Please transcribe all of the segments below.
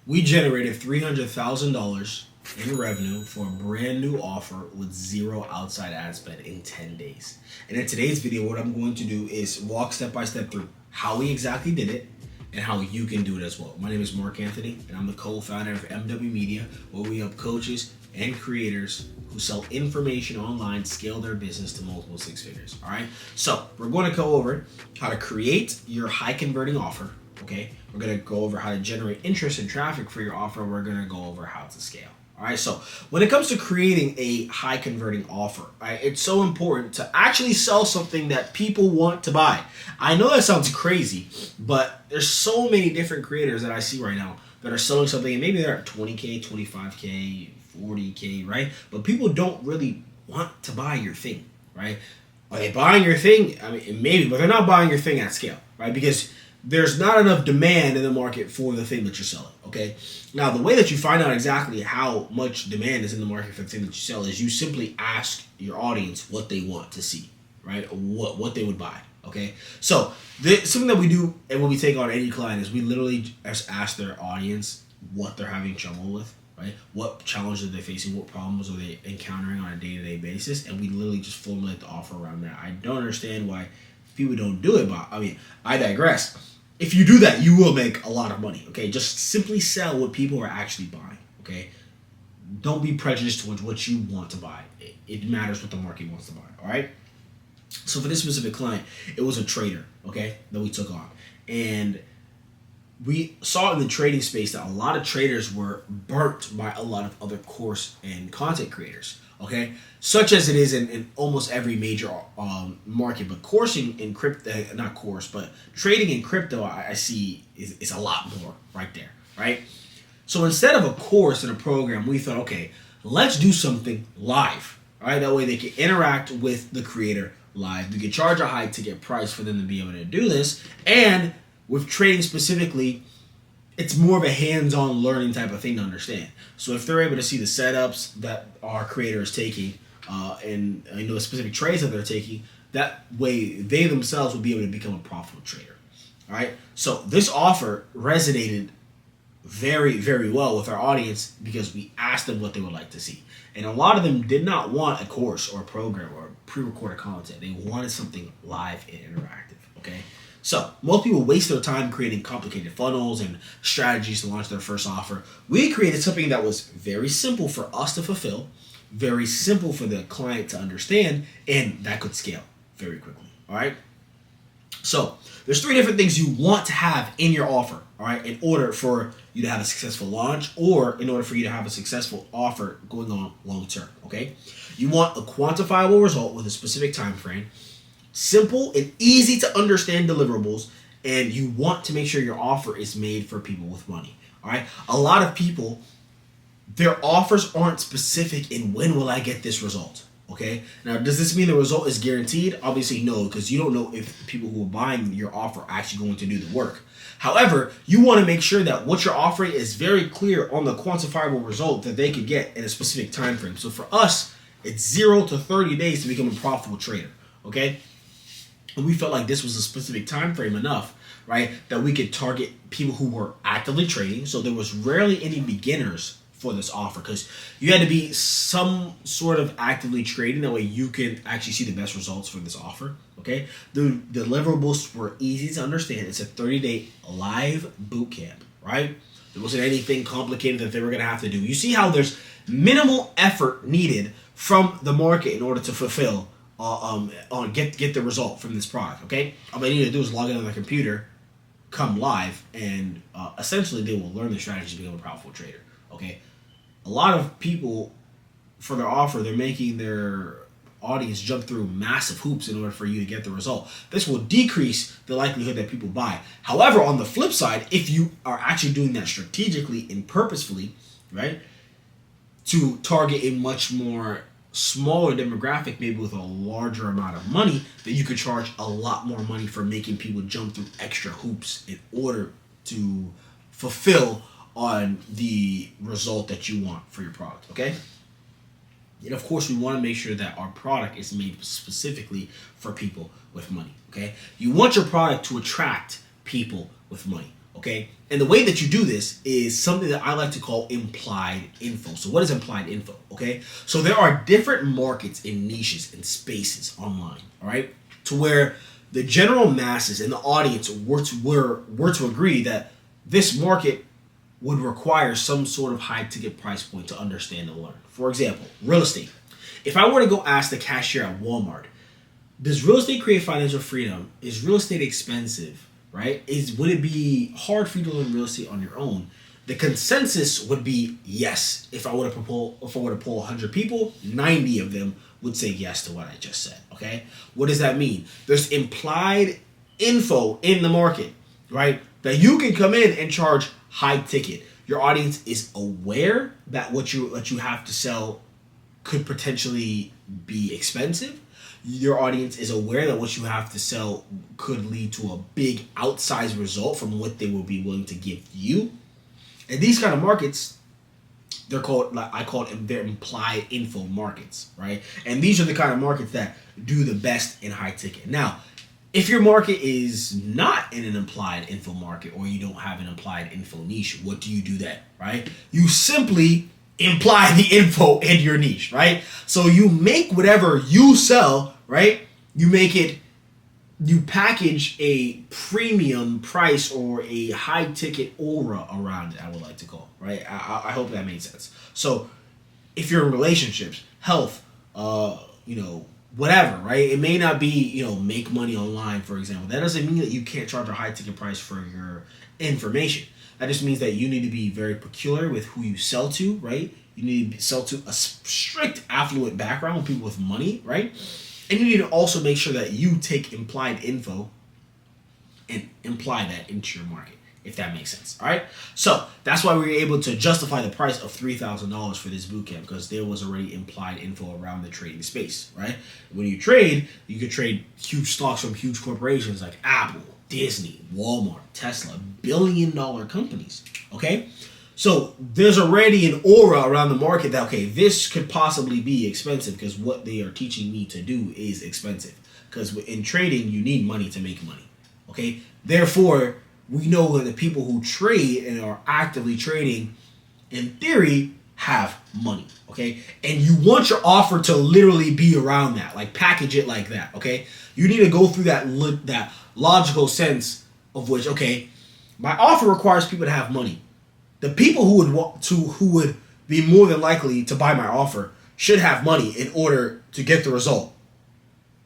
We generated $300,000 in revenue for a brand new offer with zero outside ad spend in 10 days. And in today's video, what I'm going to do is walk step by step through how we exactly did it and how you can do it as well. My name is Marc-Anthony, and I'm the co-founder of MW Media, where we help coaches and creators who sell information online scale their business to multiple six figures. All right, so we're going to go over how to create your high converting offer. Okay, we're going to go over how to generate interest and traffic for your offer. We're going to go over how to scale. All right, so when it comes to creating a high converting offer, right, it's so important to actually sell something that people want to buy. I know that sounds crazy, but there's so many different creators that I see right now that are selling something, and maybe they're at 20K, 25K, 40K, right? But people don't really want to buy your thing, right? Are they buying your thing? I mean, maybe, but they're not buying your thing at scale, right? Because there's not enough demand in the market for the thing that you're selling, okay? Now, the way that you find out exactly how much demand is in the market for the thing that you sell is you simply ask your audience what they want to see, right? What they would buy, okay? So, something that we do and when we take on any client is we literally just ask their audience what they're having trouble with, right? What challenges are they facing? What problems are they encountering on a day-to-day basis? And we literally just formulate the offer around that. I don't understand why people don't do it, but I digress. If you do that, you will make a lot of money, okay? Just simply sell what people are actually buying, okay? Don't be prejudiced towards what you want to buy. It matters what the market wants to buy, all right? So for this specific client, it was a trader, okay, that we took on. And we saw in the trading space that a lot of traders were burnt by a lot of other course and content creators, okay? Such as it is in almost every major market. But coursing in crypto, not course, but trading in crypto, I see is a lot more right there, right? So instead of a course and a program, we thought, okay, let's do something live, all right? That way they can interact with the creator live. We could charge a high ticket price for them to be able to do this. And with trading specifically, it's more of a hands-on learning type of thing to understand. So if they're able to see the setups that our creator is taking and the specific trades that they're taking, that way they themselves will be able to become a profitable trader. All right. So this offer resonated very, very well with our audience because we asked them what they would like to see. And a lot of them did not want a course or a program or pre-recorded content. They wanted something live and interactive. Okay. So, most people waste their time creating complicated funnels and strategies to launch their first offer. We created something that was very simple for us to fulfill, very simple for the client to understand, and that could scale very quickly. All right? So, there's three different things you want to have in your offer, all right, in order for you to have a successful launch or in order for you to have a successful offer going on long term, okay? You want a quantifiable result with a specific time frame, simple and easy to understand deliverables, and you want to make sure your offer is made for people with money. All right. A lot of people, their offers aren't specific in when will I get this result. Okay. Now, does this mean the result is guaranteed? Obviously, no, because you don't know if people who are buying your offer are actually going to do the work. However, you want to make sure that what you're offering is very clear on the quantifiable result that they could get in a specific time frame. So for us, it's 0 to 30 days to become a profitable trader. Okay. And we felt like this was a specific time frame enough, right, that we could target people who were actively trading. So there was rarely any beginners for this offer because you had to be some sort of actively trading. That way you can actually see the best results for this offer, okay? The deliverables were easy to understand. It's a 30-day live boot camp, right? There wasn't anything complicated that they were going to have to do. You see how there's minimal effort needed from the market in order to fulfill get the result from this product, okay? All they need to do is log in on their computer, come live, and essentially they will learn the strategy to become a profitable trader, okay? A lot of people, for their offer, they're making their audience jump through massive hoops in order for you to get the result. This will decrease the likelihood that people buy. However, on the flip side, if you are actually doing that strategically and purposefully, right, to target a much more smaller demographic, maybe with a larger amount of money, that you could charge a lot more money for making people jump through extra hoops in order to fulfill on the result that you want for your product, okay? And of course, we want to make sure that our product is made specifically for people with money, okay? You want your product to attract people with money, Okay? And the way that you do this is something that I like to call implied info. So what is implied info? Okay? So there are different markets and niches and spaces online, all right? To where the general masses and the audience were to agree that this market would require some sort of high ticket price point to understand and learn. For example, real estate. If I were to go ask the cashier at Walmart, does real estate create financial freedom? Is real estate expensive? Right? Would it be hard for you to learn real estate on your own? The consensus would be yes. If I were to poll 100 people, 90 of them would say yes to what I just said. Okay? What does that mean? There's implied info in the market, right? That you can come in and charge high ticket. Your audience is aware that what you have to sell could potentially be expensive. Your audience is aware that what you have to sell could lead to a big outsized result from what they will be willing to give you. And these kind of markets, they're called, I call it, they're implied info markets, right? And these are the kind of markets that do the best in high ticket. Now, if your market is not in an implied info market, or you don't have an implied info niche, what do you do then, right? You simply imply the info in your niche, right? So you make whatever you sell, right? You package a premium price or a high ticket aura around it, I would like to call, right? I hope that made sense. So if you're in relationships, health, whatever, right? It may not be, make money online, for example. That doesn't mean that you can't charge a high ticket price for your information. That just means that you need to be very peculiar with who you sell to, right? You need to sell to a strict affluent background, people with money, right? And you need to also make sure that you take implied info and imply that into your market, if that makes sense, all right? So that's why we were able to justify the price of $3,000 for this bootcamp, because there was already implied info around the trading space, right? When you trade, you could trade huge stocks from huge corporations like Apple, Disney, Walmart, Tesla, billion-dollar companies, okay? So there's already an aura around the market that, okay, this could possibly be expensive because what they are teaching me to do is expensive. Because in trading, you need money to make money, okay? Therefore, we know that the people who trade and are actively trading, in theory, have money, okay? And you want your offer to literally be around that, like package it like that, okay? You need to go through that logical sense of which, okay, my offer requires people to have money. The people who would be more than likely to buy my offer should have money in order to get the result,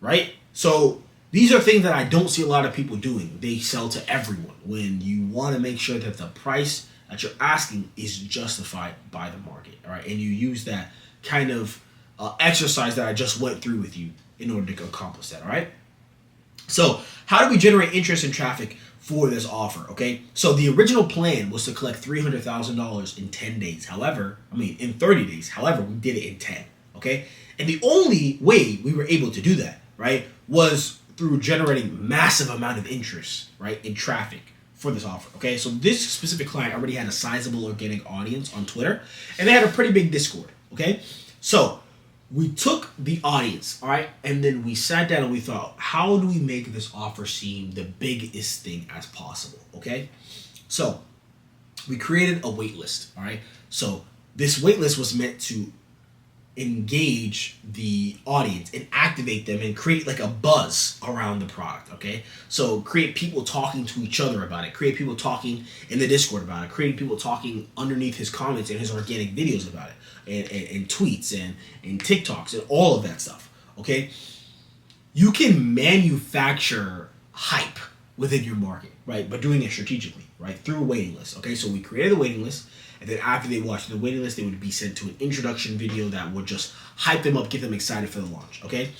right? So these are things that I don't see a lot of people doing. They sell to everyone when you want to make sure that the price that you're asking is justified by the market, all right? And you use that kind of exercise that I just went through with you in order to accomplish that, all right? So how do we generate interest and traffic for this offer, okay? So the original plan was to collect $300,000 in 10 days. In 30 days. However, we did it in 10, okay? And the only way we were able to do that, right, was through generating massive amount of interest, right, in traffic for this offer, okay? So this specific client already had a sizable organic audience on Twitter, and they had a pretty big Discord, okay? So we took the audience, all right, and then we sat down and we thought, how do we make this offer seem the biggest thing as possible, okay? So we created a wait list, all right? So this wait list was meant to engage the audience and activate them and create like a buzz around the product, okay? So create people talking to each other about it, create people talking in the Discord about it, create people talking underneath his comments and his organic videos about it, and tweets and TikToks and all of that stuff, okay? You can manufacture hype within your market, right? But doing it strategically, right? Through a waiting list, okay? So we created a waiting list, and then after they watched the waiting list, they would be sent to an introduction video that would just hype them up, get them excited for the launch, okay?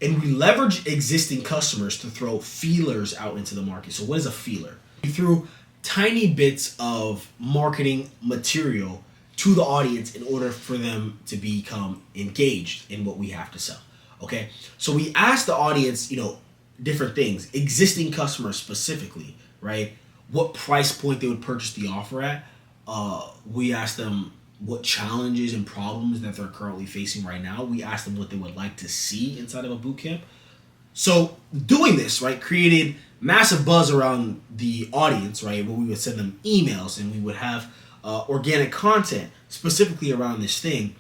And we leverage existing customers to throw feelers out into the market. So what is a feeler? We threw tiny bits of marketing material to the audience in order for them to become engaged in what we have to sell, okay? So we asked the audience, different things, existing customers specifically, right? What price point they would purchase the offer at. We asked them what challenges and problems that they're currently facing right now. We asked them what they would like to see inside of a bootcamp. So doing this, right, created massive buzz around the audience, right? Where we would send them emails and we would have organic content specifically around this thing.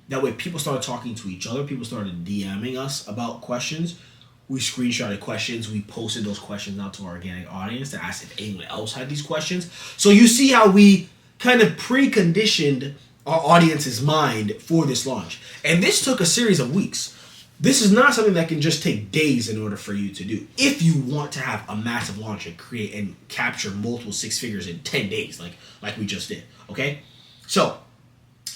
That way, people started talking to each other. People started DMing us about questions. We screenshotted questions. We posted those questions out to our organic audience to ask if anyone else had these questions. So you see how we kind of preconditioned our audience's mind for this launch. And this took a series of weeks. This is not something that can just take days in order for you to do. If you want to have a massive launch and create and capture multiple six figures in 10 days, like we just did, okay? So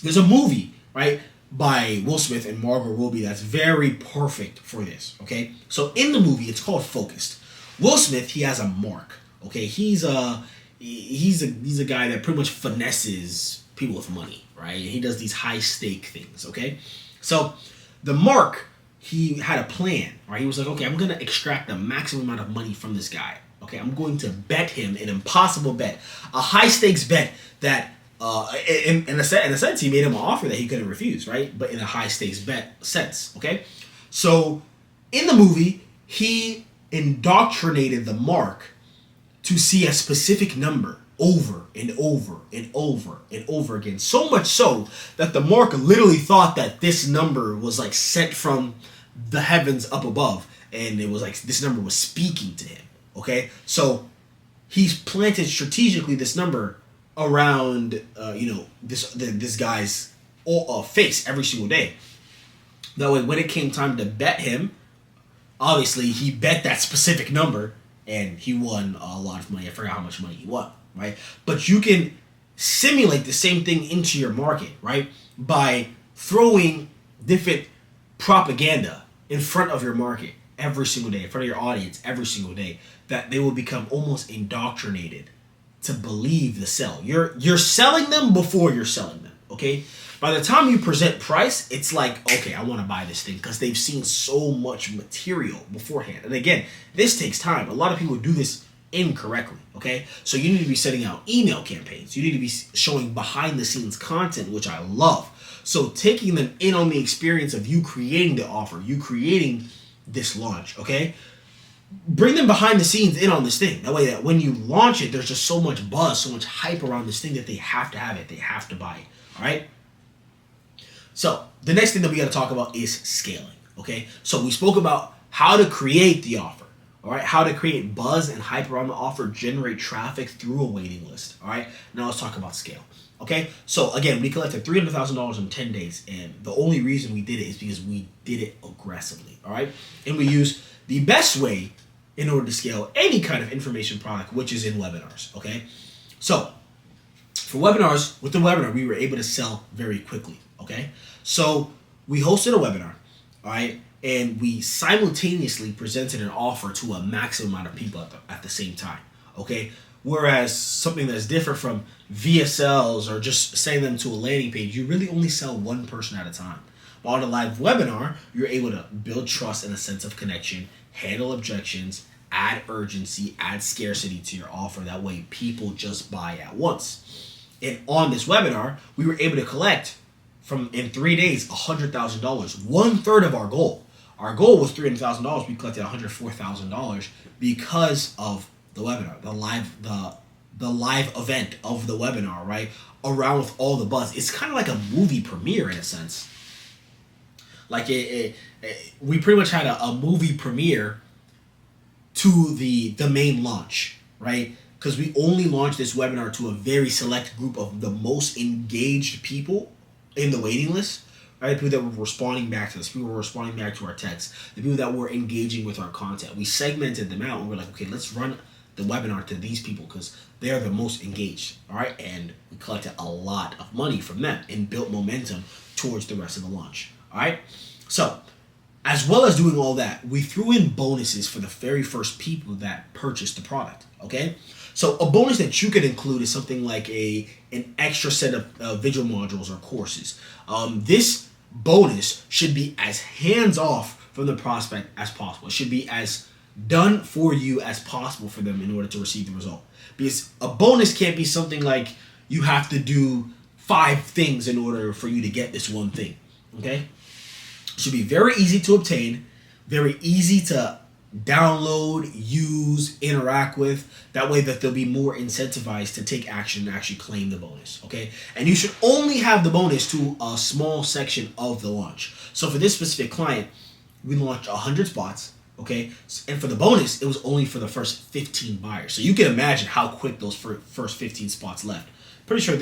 there's a movie, right, by Will Smith and Margot Robbie that's very perfect for this, okay? So in the movie, it's called Focused. Will Smith, he has a mark, okay? He's a guy that pretty much finesses people with money, right? He does these high stake things, okay? So the mark, he had a plan, right? He was like, okay, I'm going to extract the maximum amount of money from this guy, okay? I'm going to bet him an impossible bet, a high stakes bet that in a sense, he made him an offer that he couldn't refuse, right? But in a high stakes bet sense, okay? So in the movie, he indoctrinated the mark to see a specific number over and over and over and over again. So much so that the mark literally thought that this number was like sent from the heavens up above, and it was like this number was speaking to him, okay? So he's planted strategically this number around this guy's face every single day. That way, when it came time to bet him, obviously he bet that specific number and he won a lot of money. I forgot how much money he won, right? But you can simulate the same thing into your market, right? By throwing different propaganda in front of your market every single day, in front of your audience every single day, that they will become almost indoctrinated to believe the sell. You're selling them before you're selling them, okay? By the time you present price, it's like, okay, I want to buy this thing because they've seen so much material beforehand. And again, this takes time. A lot of people do this incorrectly, okay? So you need to be setting out email campaigns. You need to be showing behind the scenes content, which I love. So taking them in on the experience of you creating the offer, you creating this launch, okay? Bring them behind the scenes in on this thing. That way that when you launch it, there's just so much buzz, so much hype around this thing that they have to have it. They have to buy it. All right? So the next thing that we got to talk about is scaling. Okay? So we spoke about how to create the offer. All right? How to create buzz and hype around the offer, generate traffic through a waiting list. All right? Now let's talk about scale. Okay? So again, we collected $300,000 in 10 days. And the only reason we did it is because we did it aggressively. All right? And we used the best way in order to scale any kind of information product, which is in webinars, okay? So, for webinars, with the webinar, we were able to sell very quickly, okay? So, we hosted a webinar, all right? And we simultaneously presented an offer to a maximum amount of people at the same time, okay? Whereas something that's different from VSLs or just sending them to a landing page, you really only sell one person at a time. But on a live webinar, you're able to build trust and a sense of connection, handle objections, add urgency, add scarcity to your offer. That way people just buy at once. And on this webinar, we were able to collect in 3 days $100,000, 1/3 of our goal. Our goal was $300,000. We collected $104,000 because of the webinar, the live event of the webinar, right? Around with all the buzz. It's kind of like a movie premiere in a sense. Like we pretty much had a movie premiere to the main launch, right? Because we only launched this webinar to a very select group of the most engaged people in the waiting list, right? People that were responding back to us, people who were responding back to our texts, the people that were engaging with our content. We segmented them out and we're like, okay, let's run the webinar to these people because they are the most engaged, all right? And we collected a lot of money from them and built momentum towards the rest of the launch, all right? So, as well as doing all that, we threw in bonuses for the very first people that purchased the product, okay? So a bonus that you could include is something like an extra set of visual modules or courses. This bonus should be as hands-off from the prospect as possible. It should be as done for you as possible for them in order to receive the result. Because a bonus can't be something like you have to do 5 things in order for you to get this one thing, okay? It should be very easy to obtain, very easy to download, use, interact with. That way that they'll be more incentivized to take action and actually claim the bonus, okay? And you should only have the bonus to a small section of the launch. So for this specific client, we launched 100 spots, okay? And for the bonus, it was only for the first 15 buyers. So you can imagine how quick those first 15 spots left. Pretty sure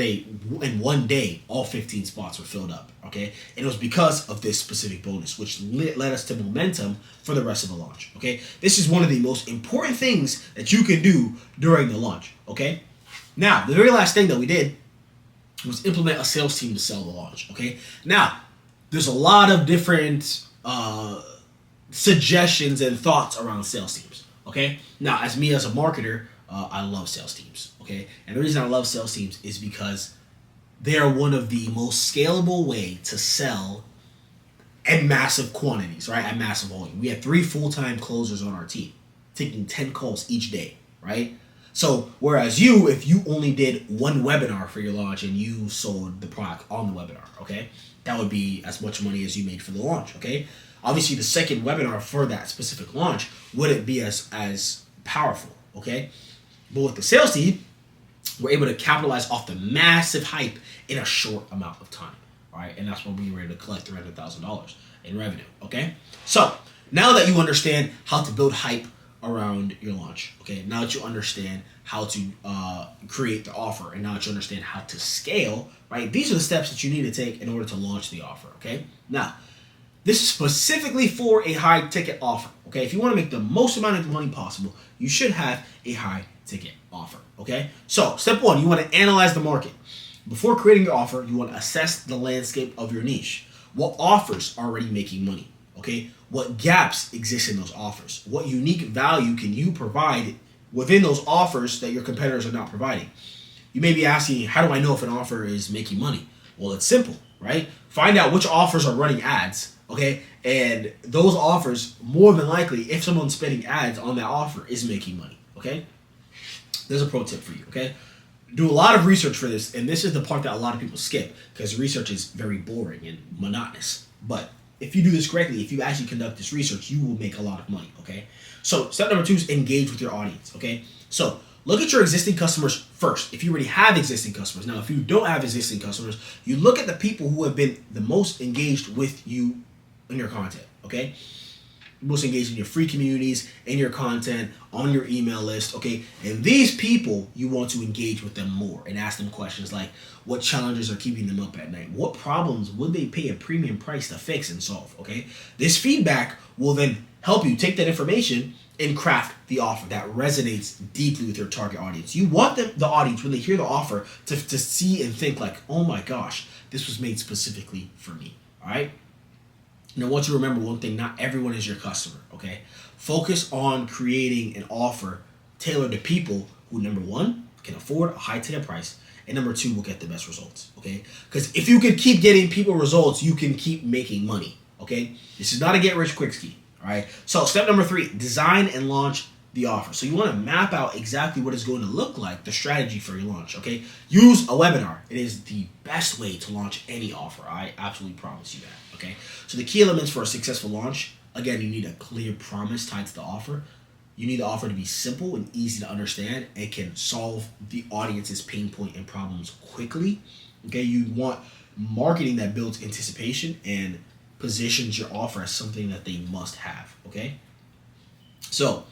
in one day, all 15 spots were filled up, okay? And it was because of this specific bonus, which led us to momentum for the rest of the launch, okay? This is one of the most important things that you can do during the launch, okay? Now, the very last thing that we did was implement a sales team to sell the launch, okay? Now, there's a lot of different suggestions and thoughts around sales teams, okay? Now, as me as a marketer, I love sales teams, okay? And the reason I love sales teams is because they are one of the most scalable way to sell in massive quantities, right? At massive volume. We had 3 full-time closers on our team, taking 10 calls each day, right? So whereas if you only did 1 webinar for your launch and you sold the product on the webinar, okay? That would be as much money as you made for the launch, okay? Obviously, the second webinar for that specific launch wouldn't be as powerful, okay? But with the sales team, we're able to capitalize off the massive hype in a short amount of time, all right? And that's when we were able to collect $300,000 in revenue, okay? So now that you understand how to build hype around your launch, okay? Now that you understand how to create the offer, and now that you understand how to scale, right? These are the steps that you need to take in order to launch the offer, okay? Now, this is specifically for a high ticket offer, okay? If you want to make the most amount of money possible, you should have a high ticket offer, okay? So step 1, you want to analyze the market. Before creating your offer, you want to assess the landscape of your niche. What offers are already making money, okay? What gaps exist in those offers? What unique value can you provide within those offers that your competitors are not providing? You may be asking, how do I know if an offer is making money? Well, it's simple, right? Find out which offers are running ads, okay? And those offers, more than likely, if someone's spending ads on that offer, is making money, okay? There's a pro tip for you, okay? Do a lot of research for this, and this is the part that a lot of people skip because research is very boring and monotonous. But if you do this correctly, if you actually conduct this research, you will make a lot of money, okay? So step number 2 is engage with your audience, okay? So look at your existing customers first. If you already have existing customers. Now, if you don't have existing customers, you look at the people who have been the most engaged with you in your content, okay? Most engaged in your free communities, in your content, on your email list, okay? And these people, you want to engage with them more and ask them questions like, what challenges are keeping them up at night? What problems would they pay a premium price to fix and solve, okay? This feedback will then help you take that information and craft the offer that resonates deeply with your target audience. You want the audience, when they hear the offer, to see and think like, oh my gosh, this was made specifically for me, all right? Now, I want you to remember one thing, not everyone is your customer, okay? Focus on creating an offer tailored to people who, number 1, can afford a high ticket price, and number 2, will get the best results, okay? Because if you can keep getting people results, you can keep making money, okay? This is not a get-rich-quick scheme, all right? So step number 3, design and launch the offer. So you want to map out exactly what it's going to look like, the strategy for your launch, okay? Use a webinar. It is the best way to launch any offer. I absolutely promise you that, okay? So the key elements for a successful launch, again, you need a clear promise tied to the offer. You need the offer to be simple and easy to understand. It can solve the audience's pain point and problems quickly, okay? You want marketing that builds anticipation and positions your offer as something that they must have, okay? So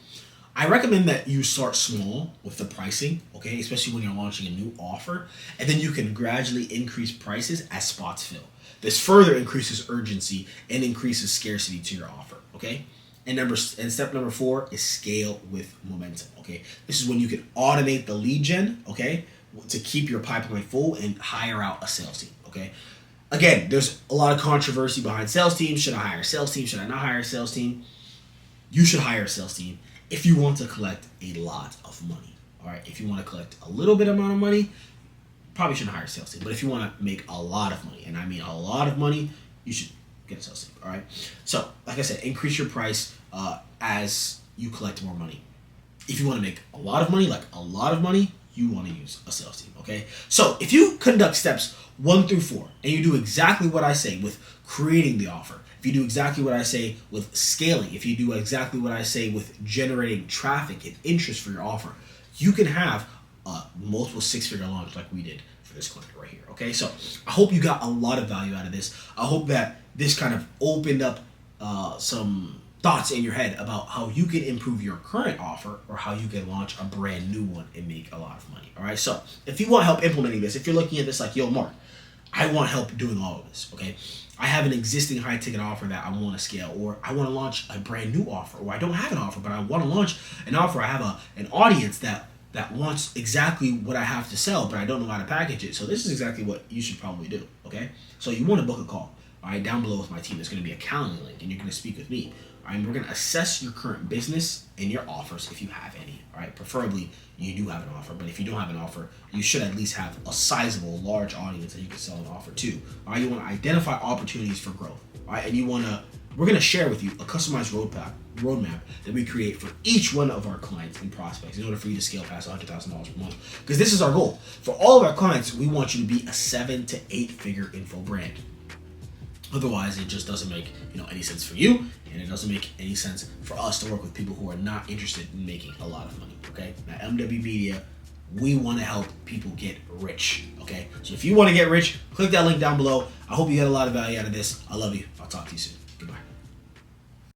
I recommend that you start small with the pricing, okay, especially when you're launching a new offer, and then you can gradually increase prices as spots fill. This further increases urgency and increases scarcity to your offer, okay? And step number 4 is scale with momentum, okay? This is when you can automate the lead gen, okay, to keep your pipeline full and hire out a sales team, okay? Again, there's a lot of controversy behind sales teams. Should I hire a sales team? Should I not hire a sales team? You should hire a sales team if you want to collect a lot of money, all right? If you want to collect a little bit amount of money, probably shouldn't hire a sales team. But if you want to make a lot of money, and I mean a lot of money, you should get a sales team, all right? So, like I said, increase your price as you collect more money. If you want to make a lot of money, like a lot of money, you want to use a sales team, okay? So if you conduct steps 1 through 4, and you do exactly what I say with creating the offer, if you do exactly what I say with scaling, if you do exactly what I say with generating traffic and interest for your offer, you can have multiple six-figure launch like we did for this client right here. Okay, so I hope you got a lot of value out of this. I hope that this kind of opened up some thoughts in your head about how you can improve your current offer or how you can launch a brand new one and make a lot of money. All right, so if you want help implementing this, if you're looking at this like, yo, Mark, I want help doing all of this, okay? I have an existing high ticket offer that I want to scale, or I want to launch a brand new offer, or I don't have an offer, but I want to launch an offer. I have an audience that wants exactly what I have to sell, but I don't know how to package it. So this is exactly what you should probably do, okay? So you want to book a call, all right? Down below with my team, there's going to be a calendar link, and you're going to speak with me. All right, we're going to assess your current business and your offers if you have any. All right, preferably you do have an offer, but if you don't have an offer, you should at least have a sizable, large audience that you can sell an offer to. All right, you want to identify opportunities for growth. All right, and we're going to share with you a customized roadmap that we create for each one of our clients and prospects in order for you to scale past $100,000 per month. Because this is our goal. For all of our clients, we want you to be a 7 to 8 figure info brand. Otherwise, it just doesn't make any sense for you, and it doesn't make any sense for us to work with people who are not interested in making a lot of money. Okay, now MW Media, we want to help people get rich. Okay, so if you want to get rich, click that link down below. I hope you get a lot of value out of this. I love you. I'll talk to you soon.